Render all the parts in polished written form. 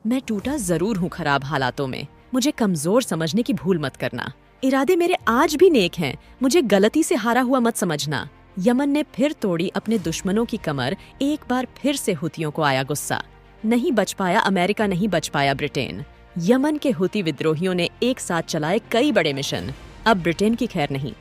मैं टूटा जरूर हूँ खराब हालातों में, मुझे कमजोर समझने की भूल मत करना। इरादे मेरे आज भी नेक हैं, मुझे गलती से हारा हुआ मत समझना। यमन ने फिर तोड़ी अपने दुश्मनों की कमर। एक बार फिर से हुतियों को आया गुस्सा। नहीं बच पाया अमेरिका, नहीं बच पाया ब्रिटेन। यमन के हुती विद्रोहियों ने एक साथ चलाए कई बड़े मिशन। अब ब्रिटेन की खैर नहीं,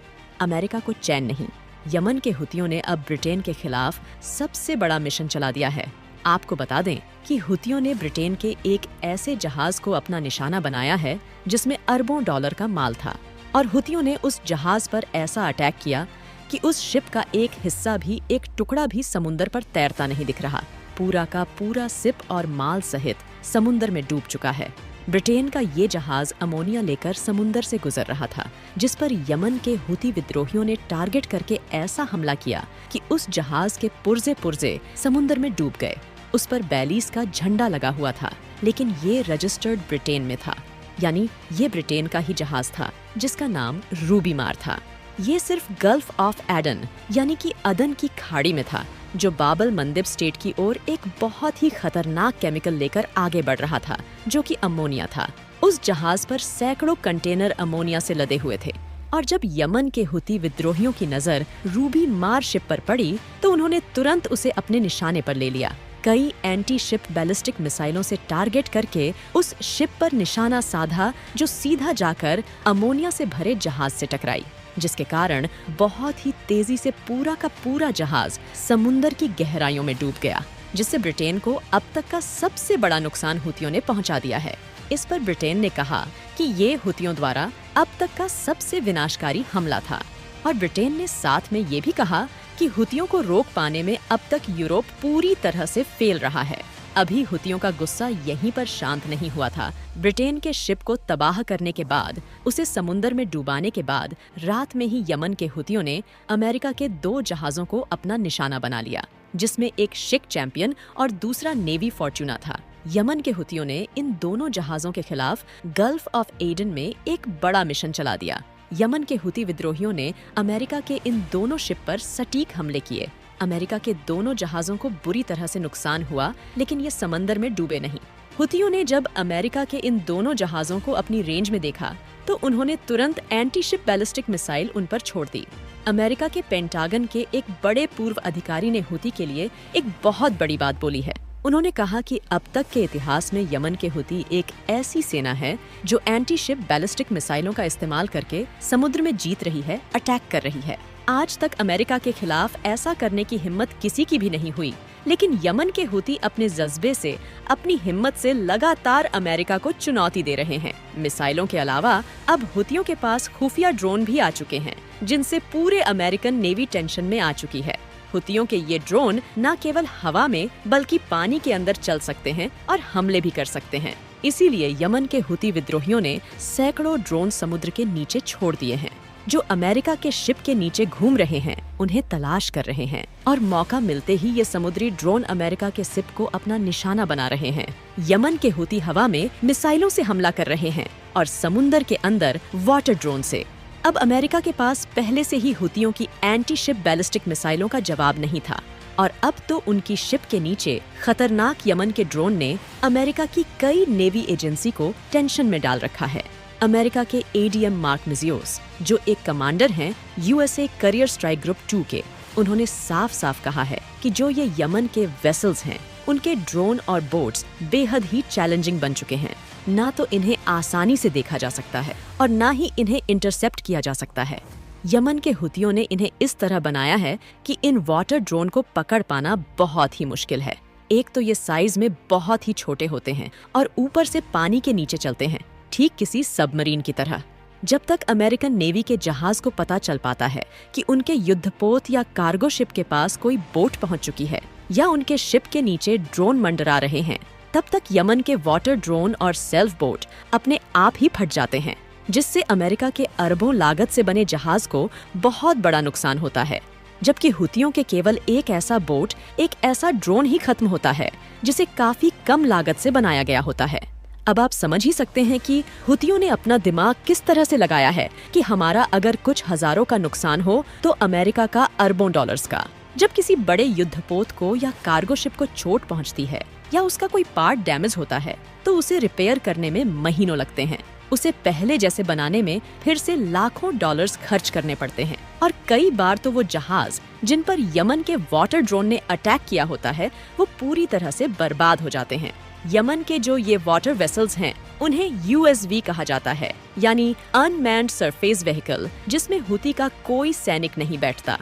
अमेरिका को चैन नहीं। यमन के हुतियों ने अब ब्रिटेन के खिलाफ सबसे बड़ा मिशन चला दिया है। आपको बता दें कि हुतियों ने ब्रिटेन के एक ऐसे जहाज को अपना निशाना बनाया है जिसमें अरबों डॉलर का माल था, और हुतियों ने उस जहाज पर ऐसा अटैक किया कि उस शिप का एक हिस्सा भी, एक टुकड़ा भी समुंदर पर तैरता नहीं दिख रहा। पूरा का पूरा शिप और माल सहित समुंदर में डूब चुका है। ब्रिटेन का ये जहाज अमोनिया लेकर समुंदर से गुजर रहा था, जिस पर यमन के हुती विद्रोहियों ने टारगेट करके ऐसा हमला किया कि उस जहाज के पुर्जे पुर्जे समुंदर में डूब गए। उस पर बैलीस का झंडा लगा हुआ था, लेकिन ये रजिस्टर्ड ब्रिटेन में था, यानी ये ब्रिटेन का ही जहाज था जिसका नाम रूबी मार था। ये सिर्फ गल्फ ऑफ एडन यानी कि अदन की खाड़ी में था, जो बाबल मंदिब स्टेट की ओर एक बहुत ही खतरनाक केमिकल लेकर आगे बढ़ रहा था, जो कि अमोनिया था। उस जहाज पर सैकड़ों कंटेनर अमोनिया से लदे हुए थे, और जब यमन के हुती विद्रोहियों की नजर रूबी मार शिप पर पड़ी तो उन्होंने तुरंत उसे अपने निशाने पर ले लिया। कई एंटी शिप बैलिस्टिक मिसाइलों से टारगेट करके उस शिप पर निशाना साधा, जो सीधा जाकर अमोनिया से भरे जहाज से टकराई, जिसके कारण बहुत ही तेजी से पूरा का पूरा जहाज समुंदर की गहराइयों में डूब गया, जिससे ब्रिटेन को अब तक का सबसे बड़ा नुकसान हुतियों ने पहुंचा दिया है। इस पर ब्रिटेन ने कहा कि ये हुतियों द्वारा अब तक का सबसे विनाशकारी हमला था, और ब्रिटेन ने साथ में ये भी कहा कि हुतियों को रोक पाने में अब तक यूरोप पूरी तरह से फेल रहा है। अभी हुतियों का गुस्सा यहीं पर शांत नहीं हुआ था। ब्रिटेन के शिप को तबाह करने के बाद, उसे समुंदर में डुबाने के बाद, रात में ही यमन के हुतियों ने अमेरिका के 2 जहाजों को अपना निशाना बना लिया, जिसमें एक शिक चैंपियन और दूसरा नेवी फॉर्च्यूना था। यमन के हुतियों ने इन दोनों जहाजों के खिलाफ गल्फ ऑफ एडन में एक बड़ा मिशन चला दिया। यमन के हुती विद्रोहियों ने अमेरिका के इन दोनों शिप पर सटीक हमले किए। अमेरिका के दोनों जहाजों को बुरी तरह से नुकसान हुआ, लेकिन ये समंदर में डूबे नहीं। हुतियों ने जब अमेरिका के इन दोनों जहाजों को अपनी रेंज में देखा तो उन्होंने तुरंत एंटी शिप बैलिस्टिक मिसाइल उन पर छोड़ दी। अमेरिका के पेंटागन के एक बड़े पूर्व अधिकारी ने हुती के लिए एक बहुत बड़ी बात बोली है। उन्होंने कहा कि अब तक के इतिहास में यमन के हुती एक ऐसी सेना है जो एंटी शिप बैलिस्टिक मिसाइलों का इस्तेमाल करके समुद्र में जीत रही है, अटैक कर रही है। आज तक अमेरिका के खिलाफ ऐसा करने की हिम्मत किसी की भी नहीं हुई, लेकिन यमन के हुती अपने जज्बे से, अपनी हिम्मत से लगातार अमेरिका को चुनौती दे रहे हैं। मिसाइलों के अलावा अब हुतियों के पास खुफिया ड्रोन भी आ चुके हैं, जिनसे पूरे अमेरिकन नेवी टेंशन में आ चुकी है। हुतियों के ये ड्रोन न केवल हवा में बल्कि पानी के अंदर चल सकते हैं और हमले भी कर सकते हैं। इसीलिए यमन के हुती विद्रोहियों ने सैकड़ों ड्रोन समुद्र के नीचे छोड़ दिए हैं, जो अमेरिका के शिप के नीचे घूम रहे हैं, उन्हें तलाश कर रहे हैं, और मौका मिलते ही ये समुद्री ड्रोन अमेरिका के शिप को अपना निशाना बना रहे हैं। यमन के हुती हवा में मिसाइलों से हमला कर रहे हैं और समुद्र के अंदर वाटर ड्रोन से। अब अमेरिका के पास पहले से ही हुतियों की एंटी शिप बैलिस्टिक मिसाइलों का जवाब नहीं था, और अब तो उनकी शिप के नीचे खतरनाक यमन के ड्रोन ने अमेरिका की कई नेवी एजेंसी को टेंशन में डाल रखा है। अमेरिका के ADM मार्क मिजियोस, जो एक कमांडर हैं USA करियर स्ट्राइक ग्रुप 2 के, उन्होंने साफ साफ कहा है कि जो ये यमन के वेसल्स हैं, उनके ड्रोन और बोट्स बेहद ही चैलेंजिंग बन चुके हैं। ना तो इन्हें आसानी से देखा जा सकता है और ना ही इन्हें इंटरसेप्ट किया जा सकता है। यमन के हुतियों ने इन्हें इस तरह बनाया है कि इन वाटर ड्रोन को पकड़ पाना बहुत ही मुश्किल है। एक तो ये साइज में बहुत ही छोटे होते हैं और ऊपर से पानी के नीचे चलते हैं, ठीक किसी सबमरीन की तरह। जब तक अमेरिकन नेवी के जहाज को पता चल पाता है कि उनके युद्धपोत या कार्गो शिप के पास कोई बोट पहुंच चुकी है या उनके शिप के नीचे ड्रोन मंडरा रहे हैं, तब तक यमन के वाटर ड्रोन और सेल्फ बोट अपने आप ही फट जाते हैं, जिससे अमेरिका के अरबों लागत से बने जहाज को बहुत बड़ा नुकसान होता है। जबकि हुतियों के केवल एक ऐसा बोट, एक ऐसा ड्रोन ही खत्म होता है जिसे काफी कम लागत से बनाया गया होता है। अब आप समझ ही सकते हैं कि हुतियों ने अपना दिमाग किस तरह से लगाया है कि हमारा अगर कुछ हजारों का नुकसान हो तो अमेरिका का अरबों डॉलर्स का। जब किसी बड़े युद्धपोत को या कार्गो शिप को चोट पहुंचती है या उसका कोई पार्ट डैमेज होता है तो उसे रिपेयर करने में महीनों लगते हैं। उसे पहले जैसे बनाने में फिर से लाखों डॉलर्स खर्च करने पड़ते हैं और कई बार तो वो जहाज जिन पर यमन के वाटर ड्रोन ने अटैक किया होता है वो पूरी तरह से बर्बाद हो जाते हैं। यमन के जो ये वाटर वेसल्स हैं उन्हें USV कहा जाता है, यानी अनमैन्ड सरफेस व्हीकल, जिसमें हुती का कोई सैनिक नहीं बैठता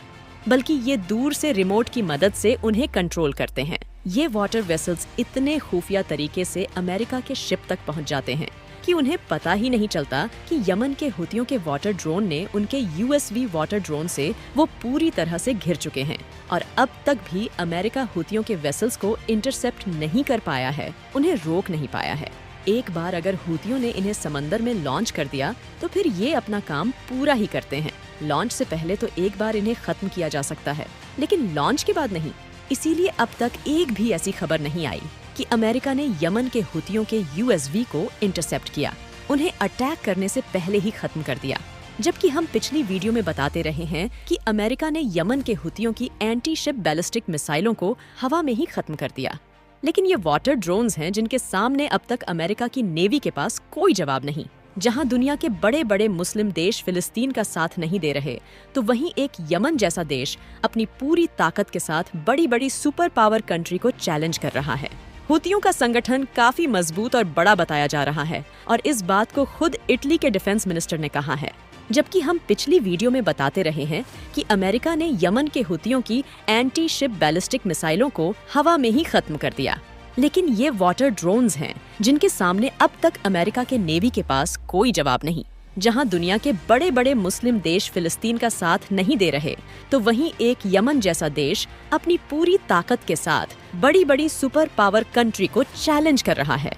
बल्कि ये दूर से रिमोट की मदद से उन्हें कंट्रोल करते हैं। ये वाटर वेसल्स इतने खुफिया तरीके से अमेरिका के शिप तक पहुंच जाते हैं कि उन्हें पता ही नहीं चलता कि यमन के हुतियों के वाटर ड्रोन ने उनके USV वाटर ड्रोन से वो पूरी तरह से घिर चुके हैं और अब तक भी अमेरिका हुतियों के वेसल्स को इंटरसेप्ट नहीं कर पाया है, उन्हें रोक नहीं पाया है। एक बार अगर हुतियों ने इन्हें समंदर में लॉन्च कर दिया तो फिर ये अपना काम पूरा ही करते हैं। लॉन्च से पहले तो एक बार इन्हें खत्म किया जा सकता है, लेकिन लॉन्च के बाद नहीं। इसीलिए अब तक एक भी ऐसी खबर नहीं आई कि अमेरिका ने यमन के हुतियों के USV को इंटरसेप्ट किया, उन्हें अटैक करने से पहले ही खत्म कर दिया। जबकि हम पिछली वीडियो में बताते रहे हैं कि अमेरिका ने यमन के हुतियों की एंटी शिप बैलिस्टिक मिसाइलों को हवा में ही खत्म कर दिया। लेकिन ये वाटर ड्रोन्स हैं जिनके सामने अब तक अमेरिका की नेवी के पास कोई जवाब नहीं। जहां दुनिया के बड़े बड़े मुस्लिम देश फिलिस्तीन का साथ नहीं दे रहे, तो वहीं एक यमन जैसा देश अपनी पूरी ताकत के साथ बड़ी बड़ी सुपर पावर कंट्री को चैलेंज कर रहा है। हुतियों का संगठन काफी मजबूत और बड़ा बताया जा रहा है और इस बात को खुद इटली के डिफेंस मिनिस्टर ने कहा है। जबकि हम पिछली वीडियो में बताते रहे हैं कि अमेरिका ने यमन के हुतियों की एंटी शिप बैलिस्टिक मिसाइलों को हवा में ही खत्म कर दिया। लेकिन ये वाटर ड्रोन्स हैं जिनके सामने अब तक अमेरिका के नेवी के पास कोई जवाब नहीं। जहां दुनिया के बड़े बड़े मुस्लिम देश फिलिस्तीन का साथ नहीं दे रहे, तो वहीं एक यमन जैसा देश अपनी पूरी ताकत के साथ बड़ी बड़ी सुपर पावर कंट्री को चैलेंज कर रहा है।